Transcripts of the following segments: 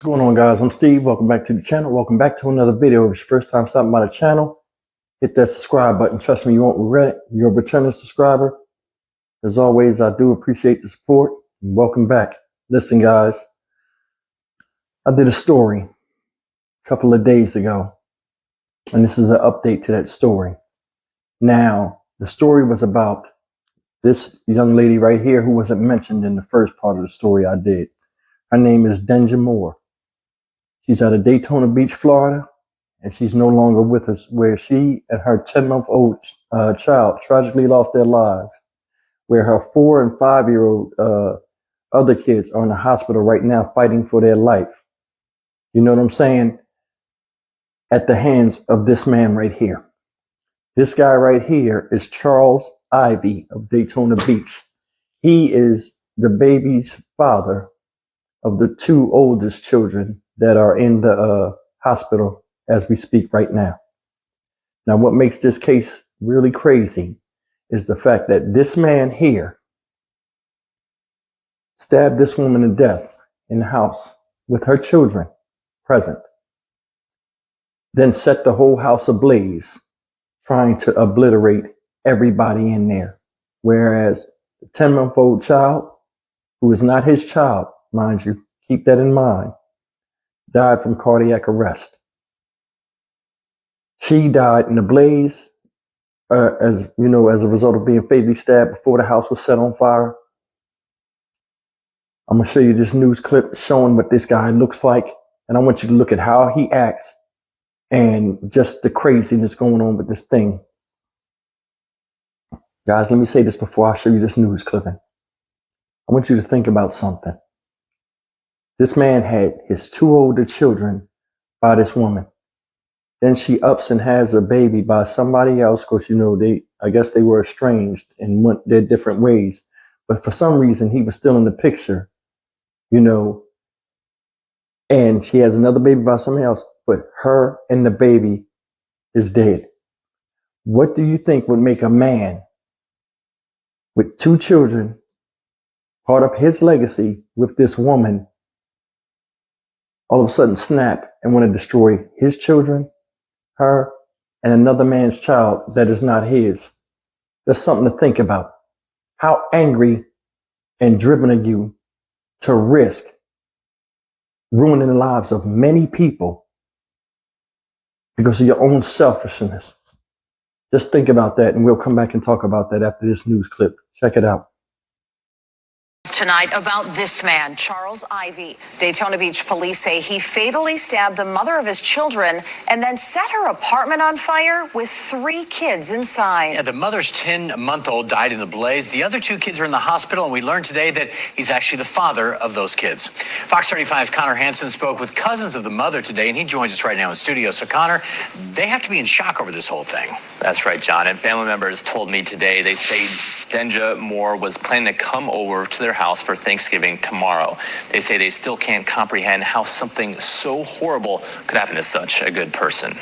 What's going on, guys? I'm Steve. Welcome back to the channel. Welcome back to another video. If it's your first time stopping by the channel, hit that subscribe button. Trust me, you won't regret it. You're a returning subscriber. As always, I do appreciate the support. Welcome back. Listen, guys, I did a story a couple of days ago, and this is an update to that story. Now, the story was about this young lady right here who wasn't mentioned in the first part of the story I did. Her name is Denja Moore. She's out of Daytona Beach, Florida, and she's no longer with us, where she and her 10-month-old child tragically lost their lives, where her 4 and 5-year-old other kids are in the hospital right now fighting for their life. You know what I'm saying? At the hands of this man right here. This guy right here is Charles Ivy of Daytona Beach. He is the baby's father of the 2 oldest children that are in the hospital as we speak right now. Now, what makes this case really crazy is the fact that this man here stabbed this woman to death in the house with her children present, then set the whole house ablaze, trying to obliterate everybody in there. Whereas the 10-month-old child, who is not his child, mind you, keep that in mind, died from cardiac arrest. She died in a blaze, as you know, as a result of being fatally stabbed before the house was set on fire. I'm gonna show you this news clip showing what this guy looks like, and I want you to look at how he acts and just the craziness going on with this thing. Guys, let me say this before I show you this news clipping. I want you to think about something. This man had his 2 older children by this woman. Then she ups and has a baby by somebody else, because, you know, I guess they were estranged and went their different ways. But for some reason, he was still in the picture, you know, and she has another baby by somebody else, but her and the baby is dead. What do you think would make a man with 2 children, part of his legacy with this woman, all of a sudden snap and want to destroy his children, her, and another man's child that is not his? That's something to think about. How angry and driven are you to risk ruining the lives of many people because of your own selfishness? Just think about that, and we'll come back and talk about that after this news clip. Check it out. Tonight about this man, Charles Ivy. Daytona Beach police say he fatally stabbed the mother of his children and then set her apartment on fire with 3 kids inside. Yeah, the mother's 10-month-old died in the blaze. The other 2 kids are in the hospital, and we learned today that he's actually the father of those kids. Fox 35's Connor Hansen spoke with cousins of the mother today, and he joins us right now in studio. So, Connor, they have to be in shock over this whole thing. That's right, John. And family members told me today they say Denja Moore was planning to come over to their house for Thanksgiving tomorrow. They say they still can't comprehend how something so horrible could happen to such a good person.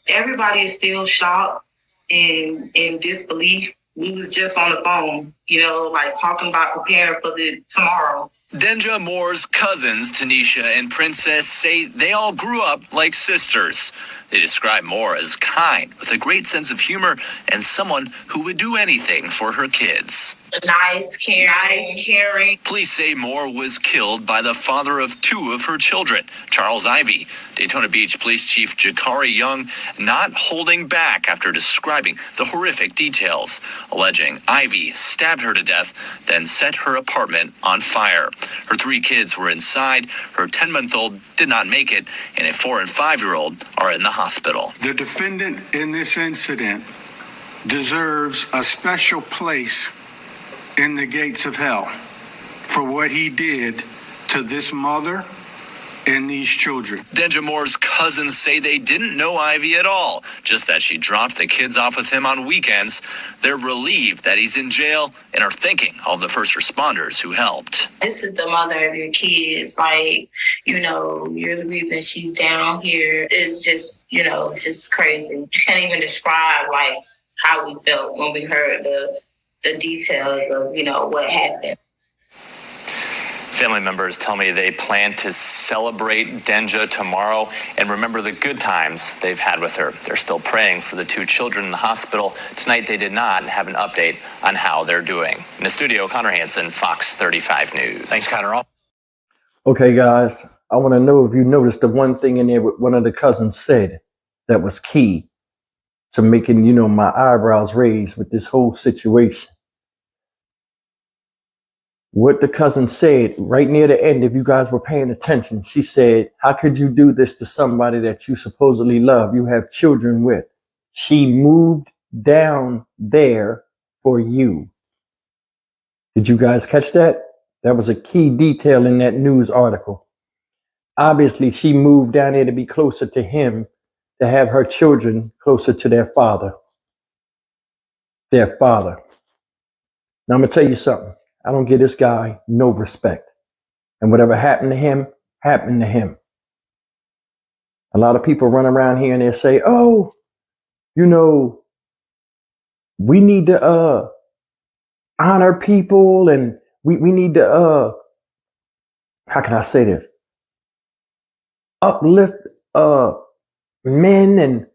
Everybody is still shocked and in disbelief. We was just on the phone, you know, like talking about preparing for the tomorrow. Denja Moore's cousins, Tanisha and Princess, say they all grew up like sisters. They describe Moore as kind, with a great sense of humor, and someone who would do anything for her kids. Nice, caring. Police say Moore was killed by the father of 2 of her children, Charles Ivy. Daytona Beach Police Chief Jakari Young not holding back after describing the horrific details, alleging Ivy stabbed her to death, then set her apartment on fire. Her 3 kids were inside. Her 10-month-old did not make it, and a 4 and 5-year-old are in the hospital. The defendant in this incident deserves a special place in the gates of hell for what he did to this mother and these children. Denja Moore's cousins say they didn't know Ivy at all, just that she dropped the kids off with him on weekends. They're relieved that he's in jail and are thanking all the first responders who helped. This is the mother of your kids. Like, you know, you're the reason she's down here. It's just, you know, just crazy. You can't even describe, like, how we felt when we heard the details of, you know, what happened. Family members tell me they plan to celebrate Denja tomorrow and remember the good times they've had with her. They're still praying for the two children in the hospital. Tonight, they did not have an update on how they're doing. In the studio, Connor Hansen, Fox 35 News. Thanks, Connor. Okay, guys, I want to know if you noticed the one thing in there what one of the cousins said that was key to making, my eyebrows raise with this whole situation. What the cousin said right near the end, if you guys were paying attention, she said, how could you do this to somebody that you supposedly love, you have children with? She moved down there for you. Did you guys catch that? That was a key detail in that news article. Obviously, she moved down there to be closer to him, to have her children closer to their father. Their father. Now, I'm going to tell you something. I don't give this guy no respect. And whatever happened to him, happened to him. A lot of people run around here and they say, oh, we need to honor people, and we need to, how can I say this? Uplift men and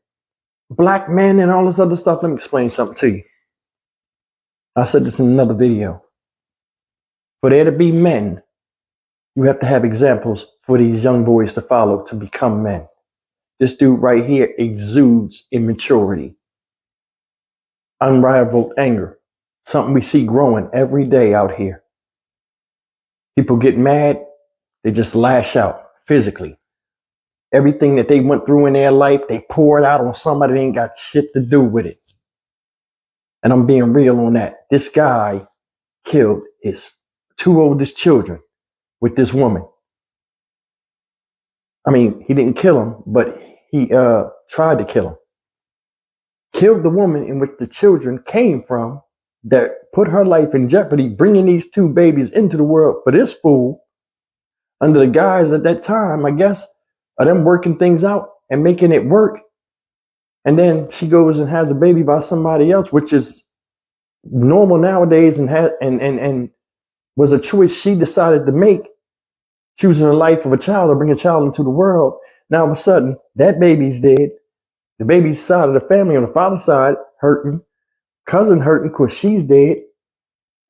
black men and all this other stuff. Let me explain something to you. I said this in another video. For there to be men, you have to have examples for these young boys to follow to become men. This dude right here exudes immaturity, unrivaled anger, something we see growing every day out here. People get mad, they just lash out physically. Everything that they went through in their life, they pour it out on somebody that ain't got shit to do with it. And I'm being real on that. This guy killed his two oldest children with this woman. I mean, he didn't kill him, but he tried to kill him. Killed the woman in which the children came from, that put her life in jeopardy, bringing these two babies into the world for this fool, under the guise at that time, I guess, of them working things out and making it work. And then she goes and has a baby by somebody else, which is normal nowadays, and was a choice she decided to make, choosing the life of a child or bring a child into the world. Now, all of a sudden, that baby's dead. The baby's side of the family on the father's side hurting. Cousin hurting because she's dead.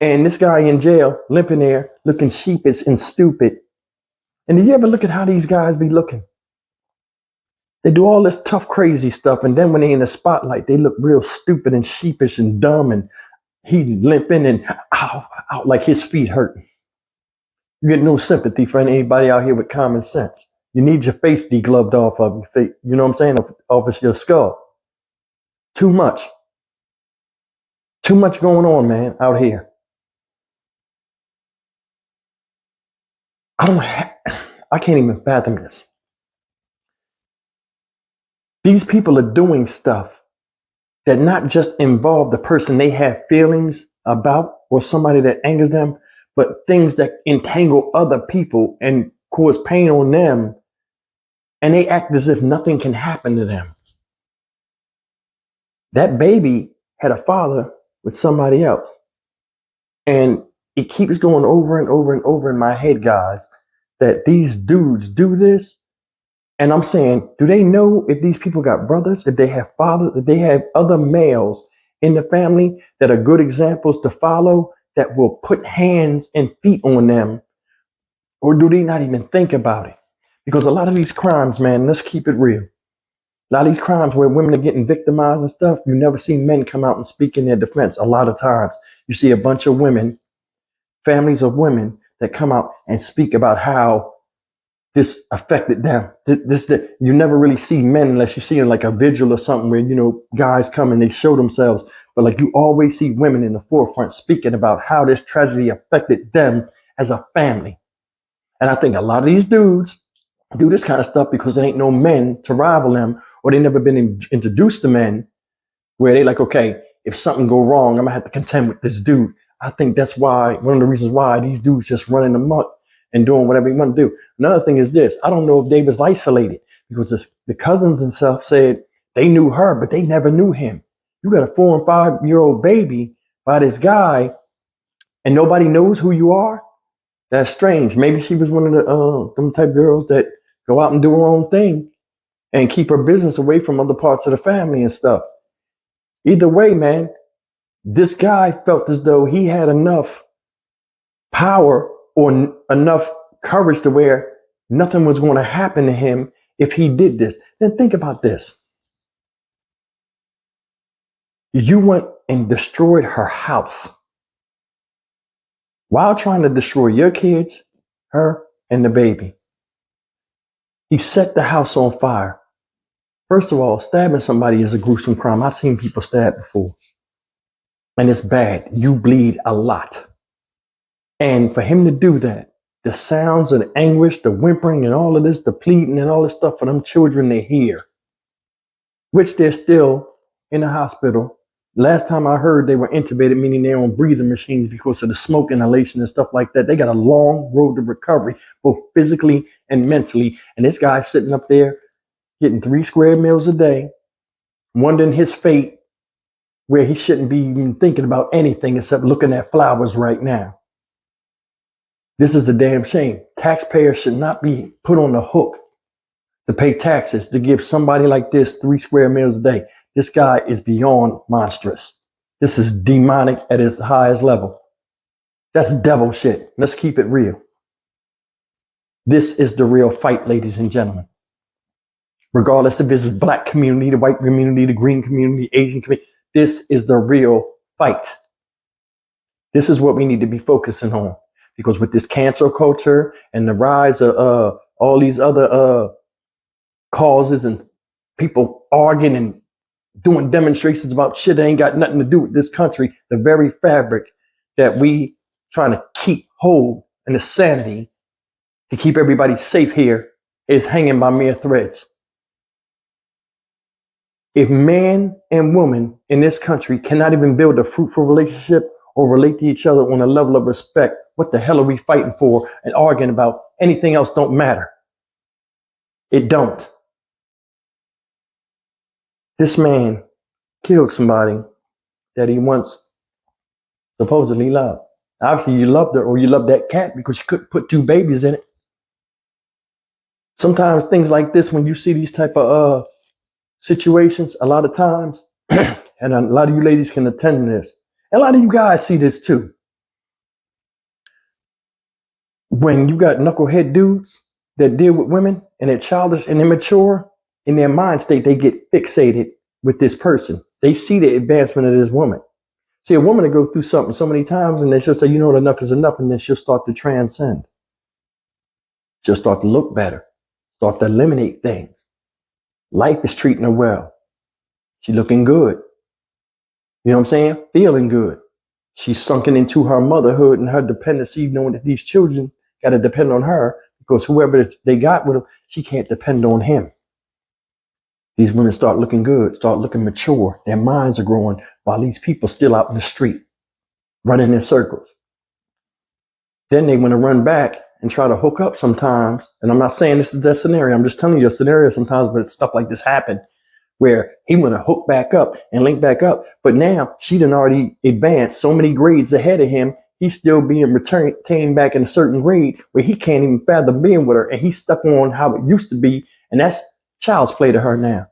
And this guy in jail, limping there, looking sheepish and stupid. And do you ever look at how these guys be looking? They do all this tough, crazy stuff. And then when they in the spotlight, they look real stupid and sheepish and dumb. And he limping and ow, like his feet hurting. You get no sympathy for anybody out here with common sense. You need your face degloved off of your face. You know what I'm saying? Off of your skull. Too much. Too much going on, man, out here. I can't even fathom this. These people are doing stuff that not just involve the person they have feelings about or somebody that angers them, but things that entangle other people and cause pain on them. And they act as if nothing can happen to them. That baby had a father with somebody else. And it keeps going over and over and over in my head, guys, that these dudes do this. And I'm saying, do they know if these people got brothers, if they have fathers, if they have other males in the family that are good examples to follow, that will put hands and feet on them? Or do they not even think about it? Because a lot of these crimes, man, let's keep it real. A lot of these crimes where women are getting victimized and stuff, you never see men come out and speak in their defense. A lot of times you see a bunch of women, families of women that come out and speak about how this affected them. You never really see men unless you see in like a vigil or something where, guys come and they show themselves. But like you always see women in the forefront speaking about how this tragedy affected them as a family. And I think a lot of these dudes do this kind of stuff because there ain't no men to rival them, or they never been introduced to men where they like, okay, if something go wrong, I'm gonna have to contend with this dude. I think that's why, one of the reasons why these dudes just running amok and doing whatever they want to do. Another thing is this, I don't know if Dave was isolated because the cousins and stuff said they knew her, but they never knew him. You got a 4 and 5 year old baby by this guy and nobody knows who you are. That's strange. Maybe she was one of the them type of girls that go out and do her own thing and keep her business away from other parts of the family and stuff. Either way, man, this guy felt as though he had enough power or enough courage to where nothing was going to happen to him if he did this. Then think about this. You went and destroyed her house while trying to destroy your kids, her, and the baby. He set the house on fire. First of all, stabbing somebody is a gruesome crime. I've seen people stabbed before. And it's bad. You bleed a lot. And for him to do that, the sounds of the anguish, the whimpering and all of this, the pleading and all this stuff for them children to hear, which they're still in the hospital. Last time I heard, they were intubated, meaning they're on breathing machines because of the smoke inhalation and stuff like that. They got a long road to recovery, both physically and mentally. And this guy's sitting up there getting 3 square meals a day, wondering his fate, where he shouldn't be even thinking about anything except looking at flowers right now. This is a damn shame. Taxpayers should not be put on the hook to pay taxes to give somebody like this 3 square meals a day. This guy is beyond monstrous. This is demonic at its highest level. That's devil shit. Let's keep it real. This is the real fight, ladies and gentlemen. Regardless if it's black community, the white community, the green community, Asian community, this is the real fight. This is what we need to be focusing on. Because with this cancel culture and the rise of all these other causes and people arguing and doing demonstrations about shit that ain't got nothing to do with this country, the very fabric that we trying to keep hold and the sanity to keep everybody safe here is hanging by mere threads. If man and woman in this country cannot even build a fruitful relationship or relate to each other on a level of respect, what the hell are we fighting for and arguing about? Anything else don't matter. It don't. This man killed somebody that he once supposedly loved. Obviously you loved her or you loved that cat because you couldn't put 2 babies in it. Sometimes things like this, when you see these type of situations, a lot of times, and a lot of you ladies can attend to this, and a lot of you guys see this too. When you got knucklehead dudes that deal with women and they're childish and immature, in their mind state, they get fixated with this person. They see the advancement of this woman. See, a woman will go through something so many times and then she'll say, you know what, enough is enough. And then she'll start to transcend. She'll start to look better, start to eliminate things. Life is treating her well. She's looking good. You know what I'm saying? Feeling good. She's sunken into her motherhood and her dependency, knowing that these children got to depend on her because whoever they got with them, she can't depend on him. These women start looking good, start looking mature. Their minds are growing while these people still out in the street, running in circles. Then they want to run back and try to hook up sometimes. And I'm not saying this is that scenario. I'm just telling you a scenario sometimes, but stuff like this happen where he want to hook back up and link back up. But now she done already advanced so many grades ahead of him. He's still being returned, came back in a certain grade where he can't even fathom being with her. And he's stuck on how it used to be. And that's child's play to her now.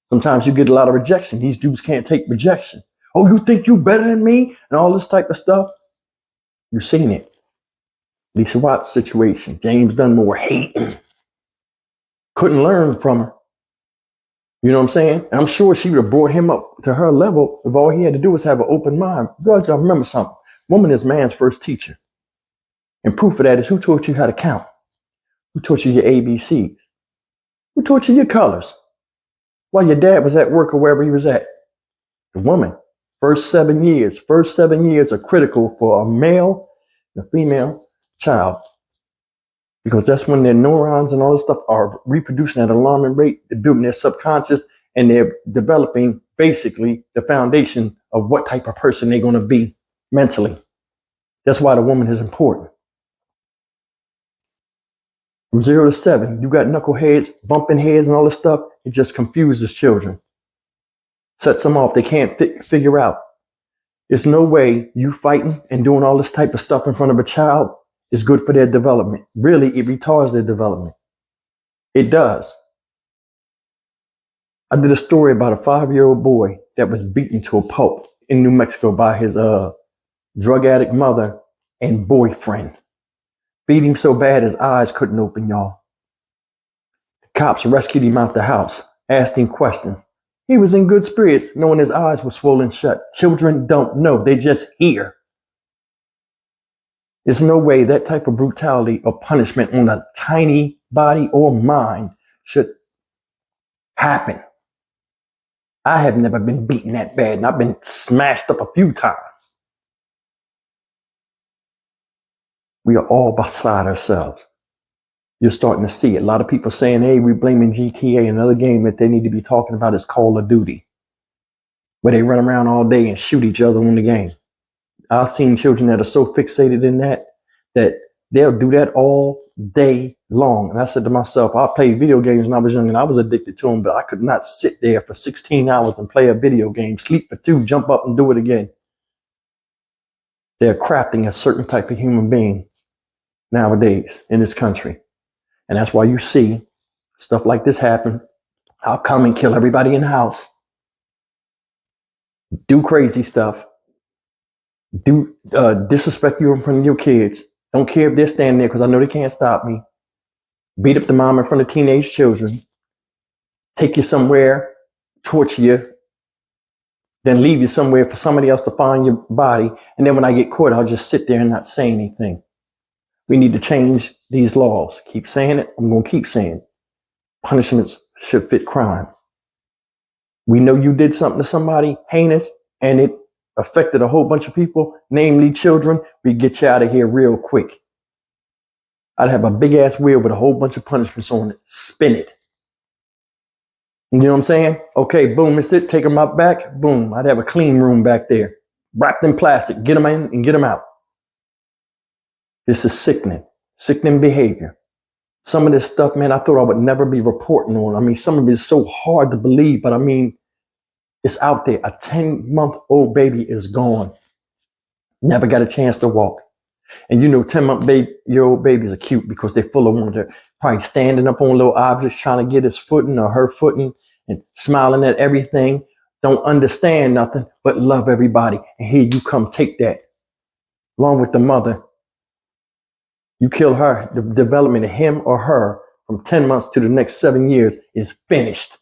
Sometimes you get a lot of rejection. These dudes can't take rejection. Oh, you think you better than me? And all this type of stuff. You're seeing it. Lisa Watts' situation. James Dunmore hating. Couldn't learn from her. You know what I'm saying? And I'm sure she would have brought him up to her level if all he had to do was have an open mind. God, y'all remember something. Woman is man's first teacher. And proof of that is who taught you how to count? Who taught you your ABCs? Who taught you your colors? While your dad was at work or wherever he was at. The woman. First 7 years are critical for a male and a female child. Because that's when their neurons and all this stuff are reproducing at an alarming rate. They're building their subconscious and they're developing basically the foundation of what type of person they're going to be mentally. That's why the woman is important. From 0 to 7, you got knuckleheads, bumping heads and all this stuff. It just confuses children. Sets them off. They can't figure out. There's no way you fighting and doing all this type of stuff in front of a child is good for their development. Really, it retards their development. It does. I did a story about a 5-year-old boy that was beaten to a pulp in New Mexico by his drug addict mother and boyfriend. Beat him so bad his eyes couldn't open, y'all. Cops rescued him out the house, asked him questions. He was in good spirits, knowing his eyes were swollen shut. Children don't know, they just hear. There's no way that type of brutality or punishment on a tiny body or mind should happen. I have never been beaten that bad, and I've been smashed up a few times. We are all beside ourselves. You're starting to see it. A lot of people saying, hey, we're blaming GTA. Another game that they need to be talking about is Call of Duty, where they run around all day and shoot each other in the game. I've seen children that are so fixated in that they'll do that all day long. And I said to myself, I played video games when I was young and I was addicted to them, but I could not sit there for 16 hours and play a video game, sleep for 2, jump up and do it again. They're crafting a certain type of human being nowadays in this country. And that's why you see stuff like this happen. I'll come and kill everybody in the house. Do crazy stuff. Do disrespect you in front of your kids. Don't care if they're standing there because I know they can't stop me. Beat up the mom in front of teenage children. Take you somewhere, torture you, then leave you somewhere for somebody else to find your body. And then when I get caught, I'll just sit there and not say anything. We need to change these laws. Keep saying it. I'm going to keep saying it. Punishments should fit crimes. We know you did something to somebody heinous and it affected a whole bunch of people, namely children. We get you out of here real quick. I'd have a big ass wheel with a whole bunch of punishments on it. Spin it. You know what I'm saying? Okay, boom, it's it. Take them out back. Boom. I'd have a clean room back there. Wrapped in plastic. Get them in and get them out. This is sickening. Sickening behavior. Some of this stuff, man, I thought I would never be reporting on. I mean, some of it is so hard to believe, but I mean, it's out there. A 10-month-old baby is gone. Never got a chance to walk. And you know, 10-month-year-old babies are cute because they're full of wonder. Probably standing up on little objects, trying to get his footing or her footing and smiling at everything. Don't understand nothing, but love everybody. And here you come, take that. Along with the mother. You kill her, the development of him or her from 10 months to the next 7 years is finished.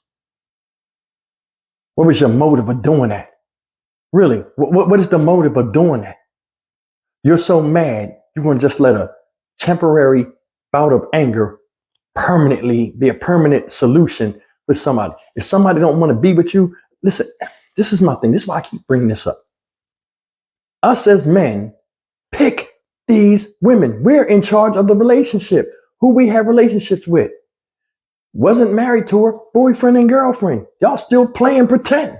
What was your motive of doing that? Really, what is the motive of doing that? You're so mad, you're going to just let a temporary bout of anger permanently be a permanent solution with somebody. If somebody don't want to be with you, listen, this is my thing. This is why I keep bringing this up. Us as men, pick these women. We're in charge of the relationship. Who we have relationships with. Wasn't married to her, boyfriend and girlfriend. Y'all still playing pretend.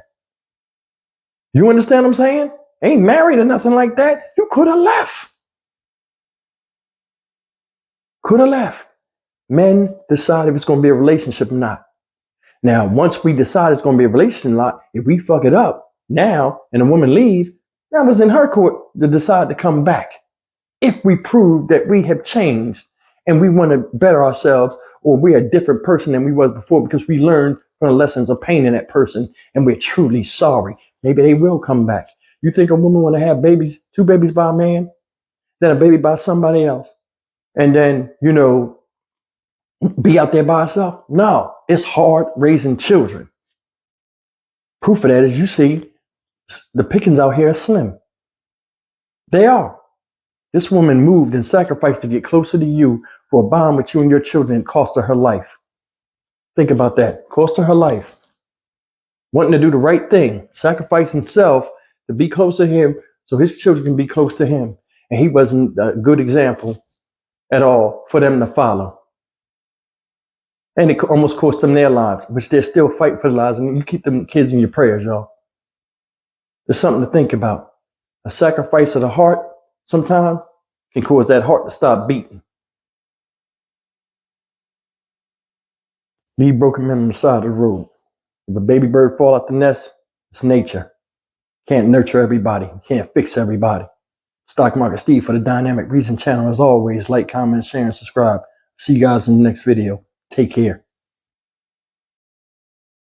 You understand what I'm saying? Ain't married or nothing like that. You could have left. Could have left. Men decide if it's going to be a relationship or not. Now, once we decide it's going to be a relationship or not, if we fuck it up now and a woman leave, that was in her court to decide to come back. If we prove that we have changed and we want to better ourselves, or we're a different person than we was before because we learned from the lessons of pain in that person and we're truly sorry, maybe they will come back. You think a woman want to have babies, 2 babies by a man, then a baby by somebody else, and then, you know, be out there by herself? No, it's hard raising children. Proof of that is you see the pickings out here are slim. They are. This woman moved and sacrificed to get closer to you for a bond with you and your children. It cost her life. Think about that. Cost her life. Wanting to do the right thing, sacrifice himself to be close to him so his children can be close to him. And he wasn't a good example at all for them to follow. And it almost cost them their lives, which they're still fighting for their lives. And you keep them kids in your prayers, y'all. There's something to think about. A sacrifice of the heart sometimes can cause that heart to stop beating. Leave broken men on the side of the road. If a baby bird fall out the nest, it's nature. Can't nurture everybody. Can't fix everybody. Stock Market Steve for the Dynamic Reason channel. As always, like, comment, share, and subscribe. See you guys in the next video. Take care.